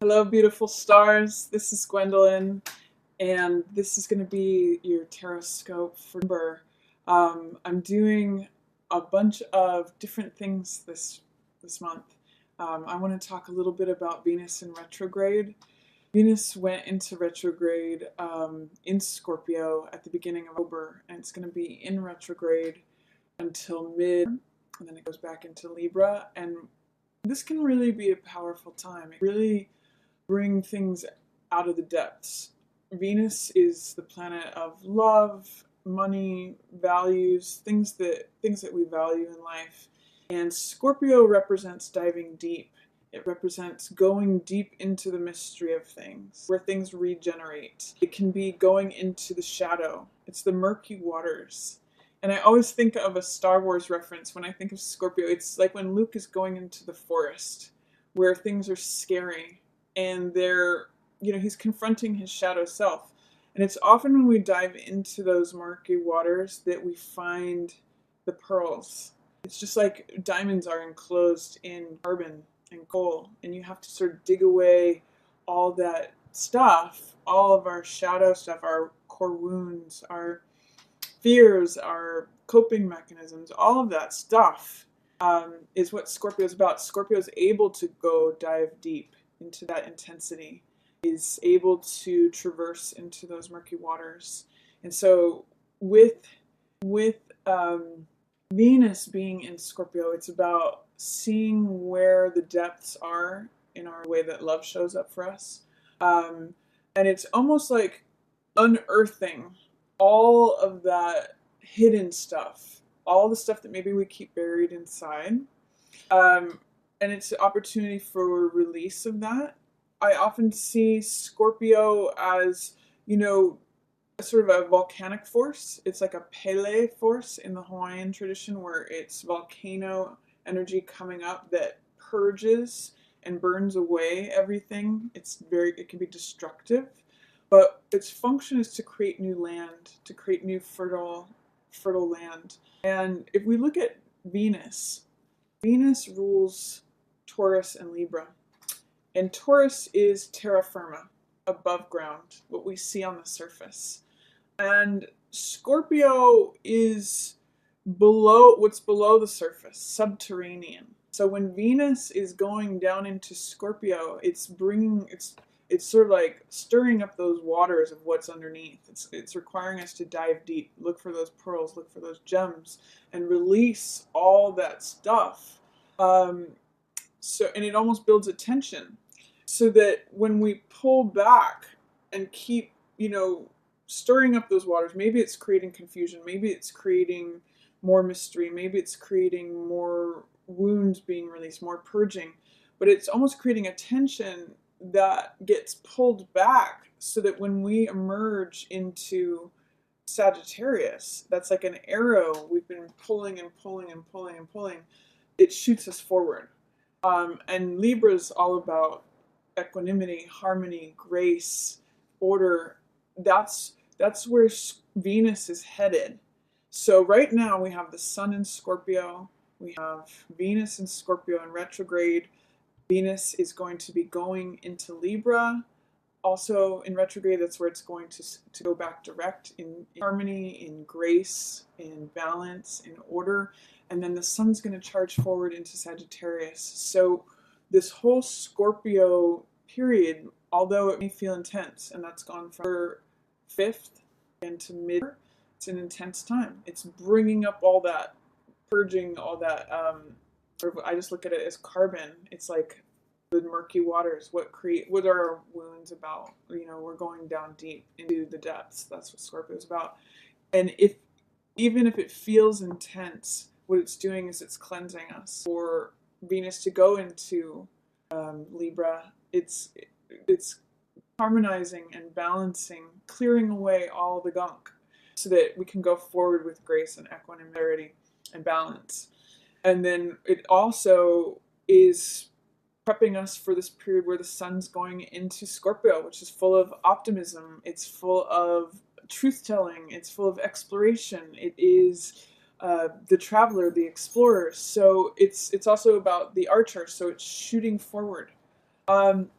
Hello, beautiful stars. This is Gwendolyn, and this is going to be your Terrascope for November. I'm doing a bunch of different things this month. I want to talk a little bit about Venus in retrograde. Venus went into retrograde in Scorpio at the beginning of October, and it's going to be in retrograde until mid, and then it goes back into Libra. And this can really be a powerful time. It really bring things out of the depths. Venus is the planet of love, money, values, things that we value in life. And Scorpio represents diving deep. It represents going deep into the mystery of things, where things regenerate. It can be going into the shadow. It's the murky waters. And I always think of a Star Wars reference when I think of Scorpio. It's like when Luke is going into the forest, where things are scary and he's confronting his shadow self. And it's often when we dive into those murky waters that we find the pearls. It's just like diamonds are enclosed in carbon and coal, and you have to sort of dig away all that stuff, all of our shadow stuff, our core wounds, our fears, our coping mechanisms, all of that stuff is what Scorpio is about. Scorpio is able to go dive deep into that intensity, is able to traverse into those murky waters. And so with Venus being in Scorpio, it's about seeing where the depths are in our way that love shows up for us. And it's almost like unearthing all of that hidden stuff, all the stuff that maybe we keep buried inside. And it's an opportunity for release of that. I often see Scorpio as, sort of a volcanic force. It's like a Pele force in the Hawaiian tradition, where it's volcano energy coming up that purges and burns away everything. It can be destructive, but its function is to create new land, to create new fertile land. And if we look at Venus rules Taurus and Libra. And Taurus is terra firma, above ground, what we see on the surface. And Scorpio is what's below the surface, subterranean. So when Venus is going down into Scorpio, it's sort of like stirring up those waters of what's underneath. It's requiring us to dive deep, look for those pearls, look for those gems, and release all that stuff. And it almost builds a tension, so that when we pull back and keep, stirring up those waters, maybe it's creating confusion, maybe it's creating more mystery, maybe it's creating more wounds being released, more purging, but it's almost creating a tension that gets pulled back, so that when we emerge into Sagittarius, that's like an arrow we've been pulling and pulling and pulling and pulling, it shoots us forward. And Libra is all about equanimity, harmony, grace, order. That's where Venus is headed. So right now we have the Sun in Scorpio, we have Venus in Scorpio in retrograde. Venus is going to be going into Libra. Also in retrograde, that's where it's going to go back direct in harmony, in grace, in balance, in order. And then the Sun's going to charge forward into Sagittarius. So this whole Scorpio period, although it may feel intense, and that's gone from 5th into mid, it's an intense time. It's bringing up all that, purging all that. I just look at it as carbon. It's like the murky waters. What are our wounds about? We're going down deep into the depths. That's what Scorpio is about. And even if it feels intense, what it's doing is it's cleansing us. For Venus to go into Libra, it's harmonizing and balancing, clearing away all the gunk, so that we can go forward with grace and equanimity and balance. And then it also is prepping us for this period where the Sun's going into Scorpio, which is full of optimism. It's full of truth-telling. It's full of exploration. It is the traveler, the explorer. So it's also about the archer. So it's shooting forward.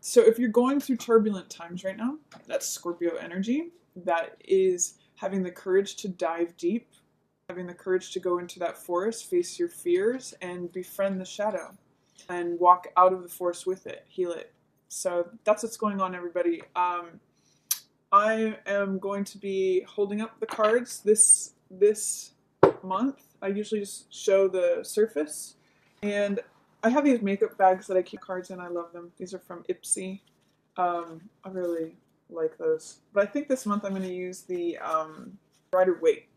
So if you're going through turbulent times right now, that's Scorpio energy. That is having the courage to dive deep, having the courage to go into that forest, face your fears, and befriend the shadow, and walk out of the forest with it, heal it. So that's what's going on, everybody. I am going to be holding up the cards this month. I usually just show the surface, and I have these makeup bags that I keep cards in. I love them. These are from Ipsy. I really like those. But I think this month I'm going to use the Rider Waite.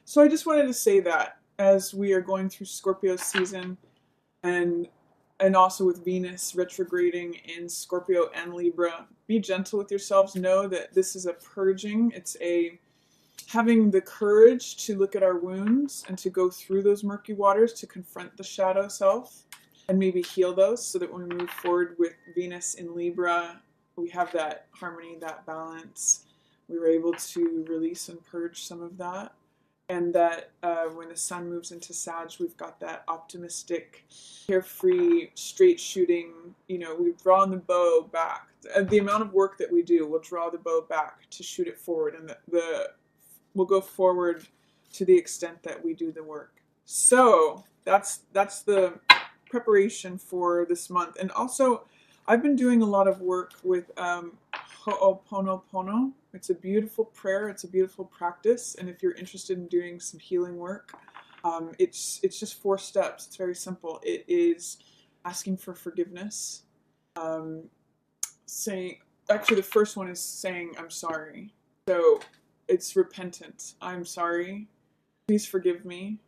So I just wanted to say that as we are going through Scorpio season, and also with Venus retrograding in Scorpio and Libra, be gentle with yourselves. Know that this is a purging. It's a having the courage to look at our wounds and to go through those murky waters, to confront the shadow self and maybe heal those, so that when we move forward with Venus in Libra, we have that harmony, that balance. We were able to release and purge some of that. And that when the sun moves into Sag, we've got that optimistic, carefree, straight shooting, we've drawn the bow back. The amount of work that we do will draw the bow back to shoot it forward, and we'll go forward to the extent that we do the work. So that's the preparation for this month. And also, I've been doing a lot of work with Ho'oponopono. It's a beautiful prayer. It's a beautiful practice. And if you're interested in doing some healing work, it's just 4 steps. It's very simple. It is asking for forgiveness. Actually, the first one is saying, I'm sorry. So it's repentance. I'm sorry. Please forgive me.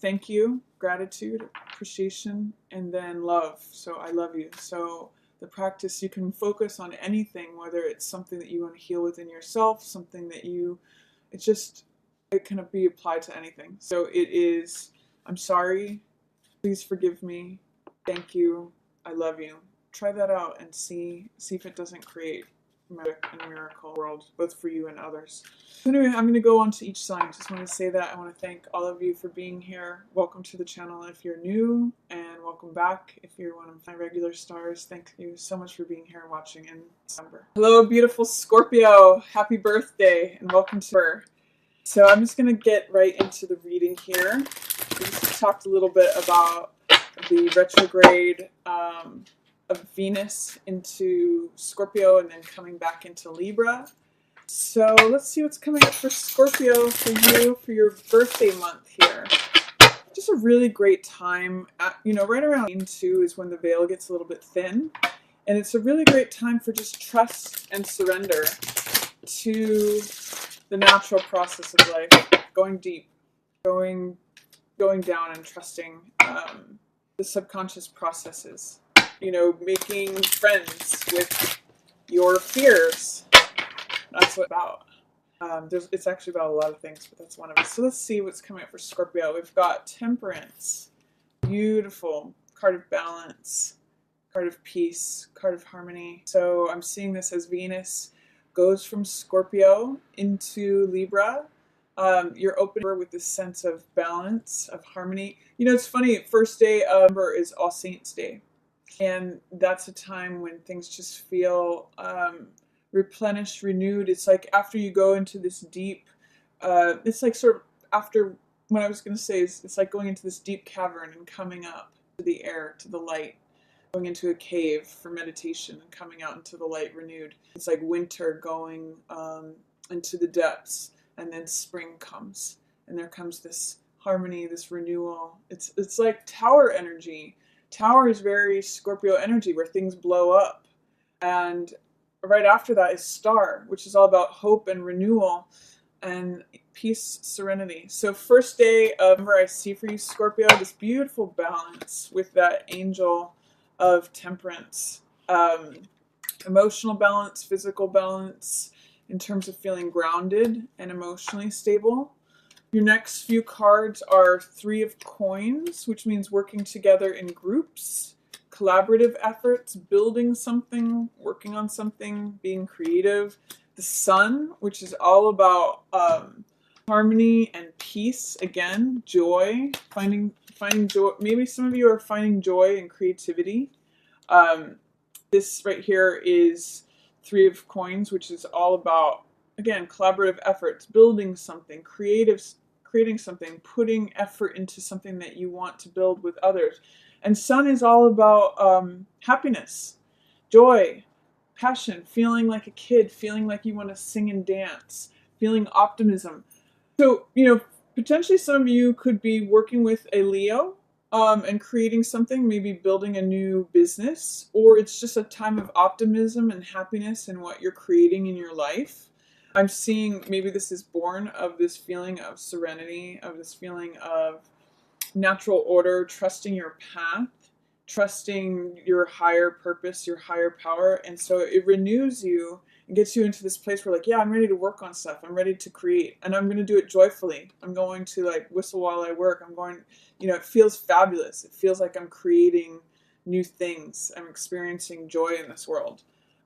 Thank you, gratitude, appreciation, and then love. So I love you. So the practice, you can focus on anything, whether it's something that you want to heal within yourself, something that it can be applied to anything. So it is, I'm sorry, please forgive me, thank you, I love you. Try that out and see if it doesn't create magic and miracle world, both for you and others. So anyway, I'm going to go on to each sign. Just want to say that. I want to thank all of you for being here. Welcome to the channel if you're new, and welcome back if you're one of my regular stars. Thank you so much for being here and watching in December. Hello, beautiful Scorpio. Happy birthday, and welcome to her. So I'm just going to get right into the reading here. We just talked a little bit about the retrograde of Venus into Scorpio and then coming back into Libra. So let's see what's coming up for Scorpio for you for your birthday month here. Just a really great time. Right around into is when the veil gets a little bit thin. And it's a really great time for just trust and surrender to the natural process of life. Going deep, going down and trusting the subconscious processes. Making friends with your fears. That's what it's about. It's actually about a lot of things, but that's one of it. So let's see what's coming up for Scorpio. We've got Temperance. Beautiful. Card of balance. Card of peace. Card of harmony. So I'm seeing this as Venus goes from Scorpio into Libra. You're opening with this sense of balance, of harmony. It's funny. First day of November is All Saints Day. And that's a time when things just feel replenished, renewed. It's like after you go into this deep, it's like sort of after, what I was going to say is it's like going into this deep cavern and coming up to the air, to the light, going into a cave for meditation and coming out into the light renewed. It's like winter going into the depths, and then spring comes, and there comes this harmony, this renewal. It's like tower energy. Tower is very Scorpio energy, where things blow up. And right after that is Star, which is all about hope and renewal and peace, serenity. So first day of November, I see for you, Scorpio, this beautiful balance with that angel of Temperance. Emotional balance, physical balance, in terms of feeling grounded and emotionally stable. Your next few cards are 3 of Coins, which means working together in groups, collaborative efforts, building something, working on something, being creative. The Sun, which is all about harmony and peace. Again, joy, finding joy. Maybe some of you are finding joy and creativity. This right here is Three of Coins, which is all about, again, collaborative efforts, building something, creating something, putting effort into something that you want to build with others. And Sun is all about happiness, joy, passion, feeling like a kid, feeling like you want to sing and dance, feeling optimism. So, potentially some of you could be working with a Leo and creating something, maybe building a new business, or it's just a time of optimism and happiness in what you're creating in your life. I'm seeing maybe this is born of this feeling of serenity, of this feeling of natural order, trusting your path, trusting your higher purpose, your higher power. And so it renews you and gets you into this place where, like, yeah, I'm ready to work on stuff. I'm ready to create, and I'm going to do it joyfully. I'm going to, like, whistle while I work. I'm going, it feels fabulous. It feels like I'm creating new things. I'm experiencing joy in this world.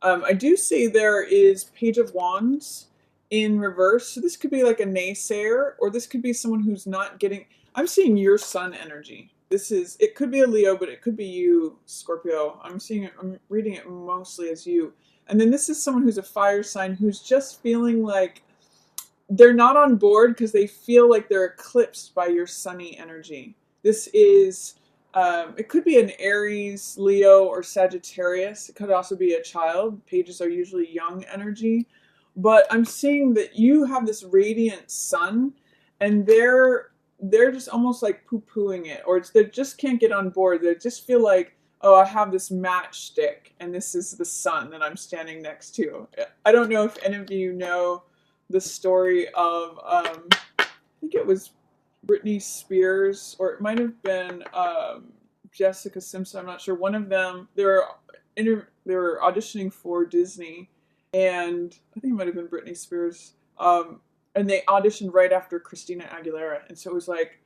I do see there is Page of Wands in reverse. So this could be like a naysayer, or this could be someone who's not getting, I'm seeing your sun energy. It could be a Leo, but it could be you, Scorpio. I'm reading it mostly as you. And then this is someone who's a fire sign who's just feeling like they're not on board because they feel like they're eclipsed by your sunny energy. This is, it could be an Aries, Leo, or Sagittarius. It could also be a child. Pages are usually young energy. But I'm seeing that you have this radiant sun, and they're just almost like poo-pooing it, or they just can't get on board. They just feel like, oh, I have this matchstick, and this is the sun that I'm standing next to. I don't know if any of you know the story of, I think it was Britney Spears, or it might have been Jessica Simpson. I'm not sure. One of them, they were auditioning for Disney, and I think it might have been Britney Spears. And they auditioned right after Christina Aguilera. And so it was like,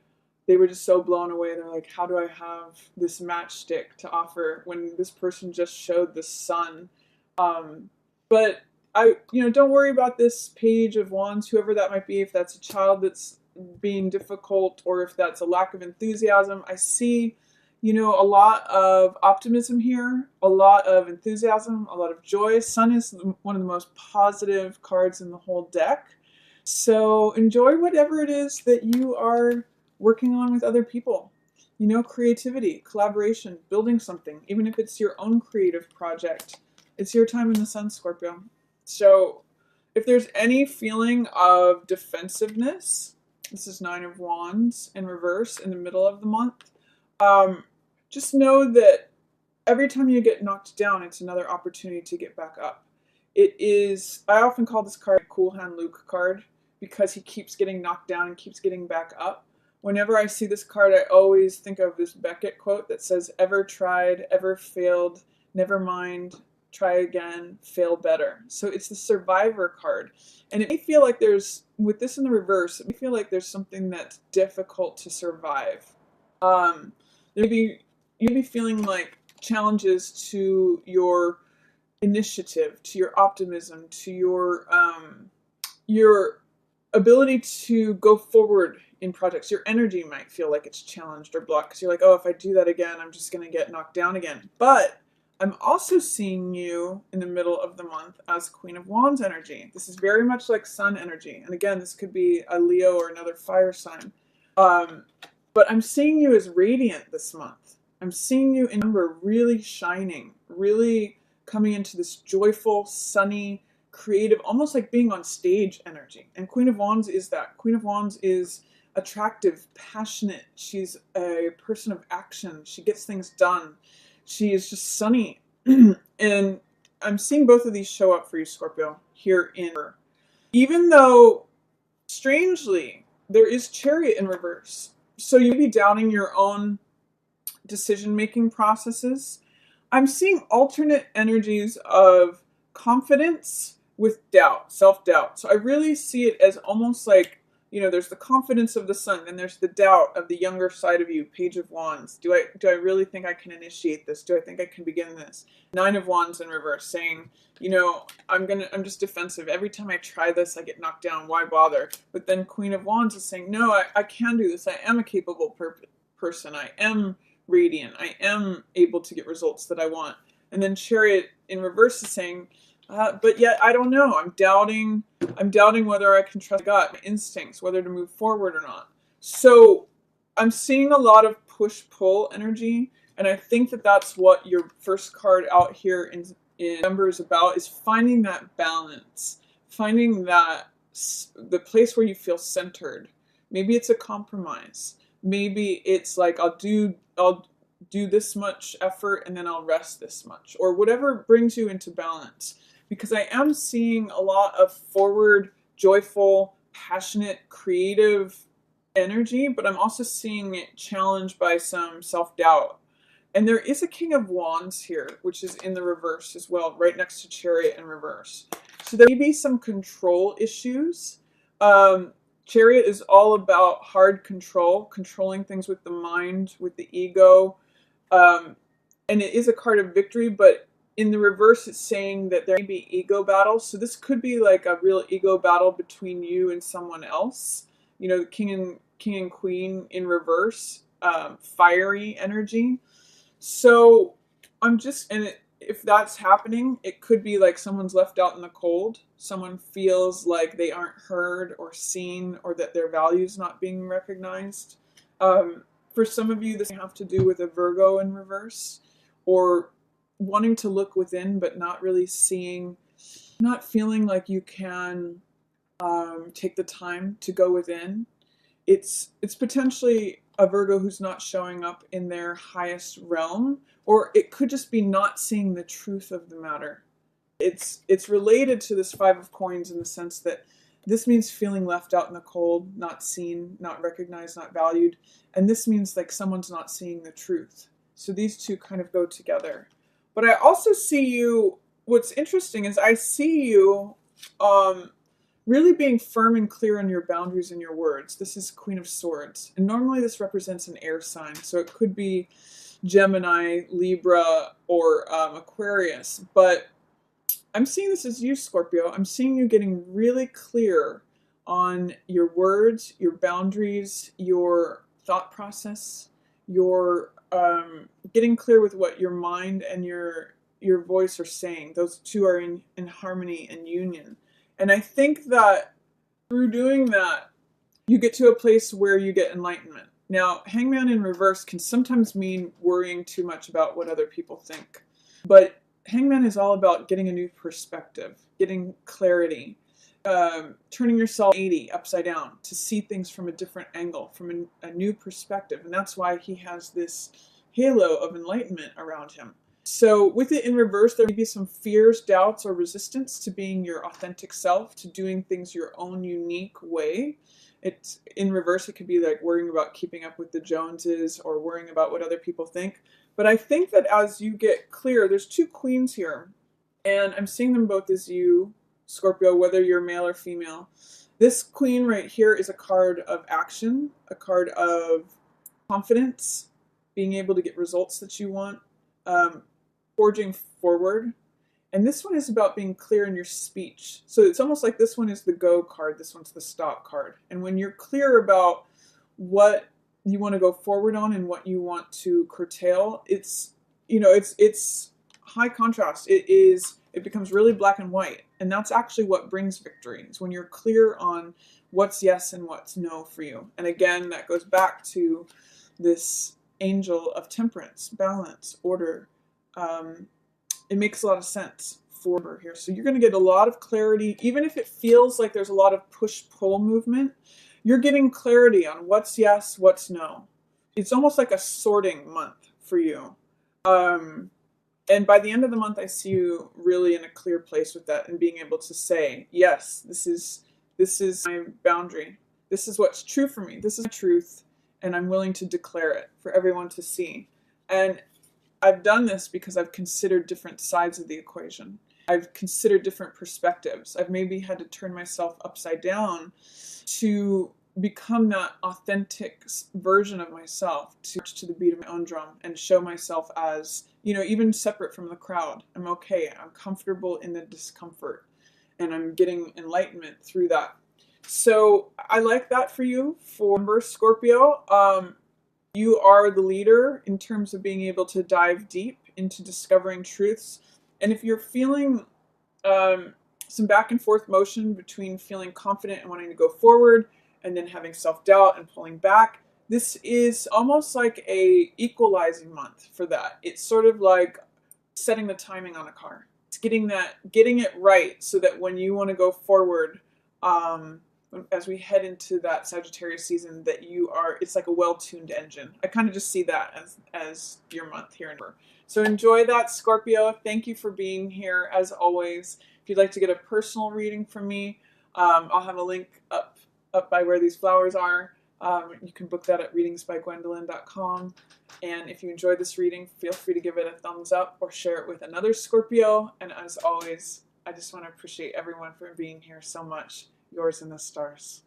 they were just so blown away. They're like, how do I have this matchstick to offer when this person just showed the sun? But don't worry about this Page of Wands, whoever that might be, if that's a child that's being difficult, or if that's a lack of enthusiasm. I see, a lot of optimism here, a lot of enthusiasm, a lot of joy. Sun is one of the most positive cards in the whole deck. So enjoy whatever it is that you are working on with other people. Creativity, collaboration, building something, even if it's your own creative project. It's your time in the sun, Scorpio. So if there's any feeling of defensiveness, this is Nine of Wands in reverse in the middle of the month. Just know that every time you get knocked down, it's another opportunity to get back up. I often call this card a Cool Hand Luke card, because he keeps getting knocked down and keeps getting back up. Whenever I see this card, I always think of this Beckett quote that says, ever tried, ever failed, never mind, try again, fail better. So it's the survivor card. And it may feel like with this in the reverse, it may feel like there's something that's difficult to survive. You'll be feeling like challenges to your initiative, to your optimism, to your ability to go forward in projects. Your energy might feel like it's challenged or blocked because you're like, oh, if I do that again, I'm just going to get knocked down again. But I'm also seeing you in the middle of the month as Queen of Wands energy. This is very much like sun energy. And again, this could be a Leo or another fire sign. But I'm seeing you as radiant this month. I'm seeing you in number really shining, really coming into this joyful, sunny, creative, almost like being on stage energy. And Queen of Wands is that. Queen of Wands is attractive, passionate. She's a person of action. She gets things done. She is just sunny. And I'm seeing both of these show up for you, Scorpio, here in her. Even though, strangely, there is Chariot in reverse. So you'd be doubting your own decision-making processes. I'm seeing alternate energies of confidence with doubt, self-doubt. So I really see it as almost like, there's the confidence of the sun, and there's the doubt of the younger side of you, Page of Wands. Do I really think I can initiate this? Do I think I can begin this? Nine of Wands in reverse, saying, I'm just defensive. Every time I try this, I get knocked down. Why bother? But then Queen of Wands is saying, no, I can do this. I am a capable person. I am radiant. I am able to get results that I want. And then Chariot in reverse is saying, but yet I don't know. I'm doubting whether I can trust my gut, my instincts, whether to move forward or not. So I'm seeing a lot of push-pull energy, and I think that that's what your first card out here in number is about, is finding that balance, finding that the place where you feel centered. Maybe it's a compromise. Maybe it's like I'll do this much effort and then I'll rest this much, or whatever brings you into balance. Because I am seeing a lot of forward, joyful, passionate, creative energy, but I'm also seeing it challenged by some self-doubt. And there is a King of Wands here, which is in the reverse as well, right next to Chariot in reverse. So there may be some control issues. Chariot is all about hard control, controlling things with the mind, with the ego. And it is a card of victory, but in the reverse, it's saying that there may be ego battles. So this could be like a real ego battle between you and someone else. You know, King and Queen in reverse, fiery energy. So if that's happening, it could be like someone's left out in the cold. Someone feels like they aren't heard or seen, or that their value's not being recognized. For some of you, this may have to do with a Virgo in reverse, or wanting to look within but not really seeing, not feeling like you can take the time to go within. It's potentially a Virgo who's not showing up in their highest realm, or it could just be not seeing the truth of the matter. It's related to this Five of Coins in the sense that this means feeling left out in the cold, not seen, not recognized, not valued. And this means like someone's not seeing the truth. So these two kind of go together. But I also see you, what's interesting is I see you really being firm and clear on your boundaries and your words. This is Queen of Swords. And normally this represents an air sign. So it could be Gemini, Libra, or Aquarius. But I'm seeing this as you, Scorpio. I'm seeing you getting really clear on your words, your boundaries, your thought process, your getting clear with what your mind and your voice are saying. Those two are in harmony and union. And I think that through doing that, you get to a place where you get enlightenment. Now, Hangman in reverse can sometimes mean worrying too much about what other people think. But Hangman is all about getting a new perspective, getting clarity, turning yourself 80 upside down to see things from a different angle, from a new perspective. And that's why he has this halo of enlightenment around him. So with it in reverse, there may be some fears, doubts, or resistance to being your authentic self, to doing things your own unique way. It's in reverse, it could be like worrying about keeping up with the Joneses or worrying about what other people think. But I think that as you get clear, there's two queens here, and I'm seeing them both as you, Scorpio, whether you're male or female. This queen right here is a card of action, a card of confidence, being able to get results that you want, forging forward. And this one is about being clear in your speech. So it's almost like this one is the go card, this one's the stop card. And when you're clear about what you want to go forward on and what you want to curtail, it's high contrast. It becomes really black and white. And that's actually what brings victory, is when you're clear on what's yes and what's no for you. And again, that goes back to this angel of temperance, balance, order. It makes a lot of sense for her here. So you're going to get a lot of clarity, even if it feels like there's a lot of push-pull movement. You're getting clarity on what's yes, what's no. It's almost like a sorting month for you. And by the end of the month, I see you really in a clear place with that and being able to say, yes, this is my boundary. This is what's true for me. This is my truth, and I'm willing to declare it for everyone to see. And I've done this because I've considered different sides of the equation. I've considered different perspectives. I've maybe had to turn myself upside down to become that authentic version of myself, to the beat of my own drum and show myself as, even separate from the crowd. I'm okay. I'm comfortable in the discomfort, and I'm getting enlightenment through that. So I like that for you, for Scorpio. You are the leader in terms of being able to dive deep into discovering truths. And if you're feeling some back and forth motion between feeling confident and wanting to go forward and then having self-doubt and pulling back, this is almost like a equalizing month for that. It's sort of like setting the timing on a car. It's getting it right so that when you want to go forward, as we head into that Sagittarius season, that it's like a well-tuned engine. I kind of just see that as your month here. So enjoy that, Scorpio. Thank you for being here as always. If you'd like to get a personal reading from me, I'll have a link up by where these flowers are. You can book that at readingsbygwendolyn.com. And if you enjoyed this reading, feel free to give it a thumbs up or share it with another Scorpio. And as always, I just want to appreciate everyone for being here so much. Yours in the stars.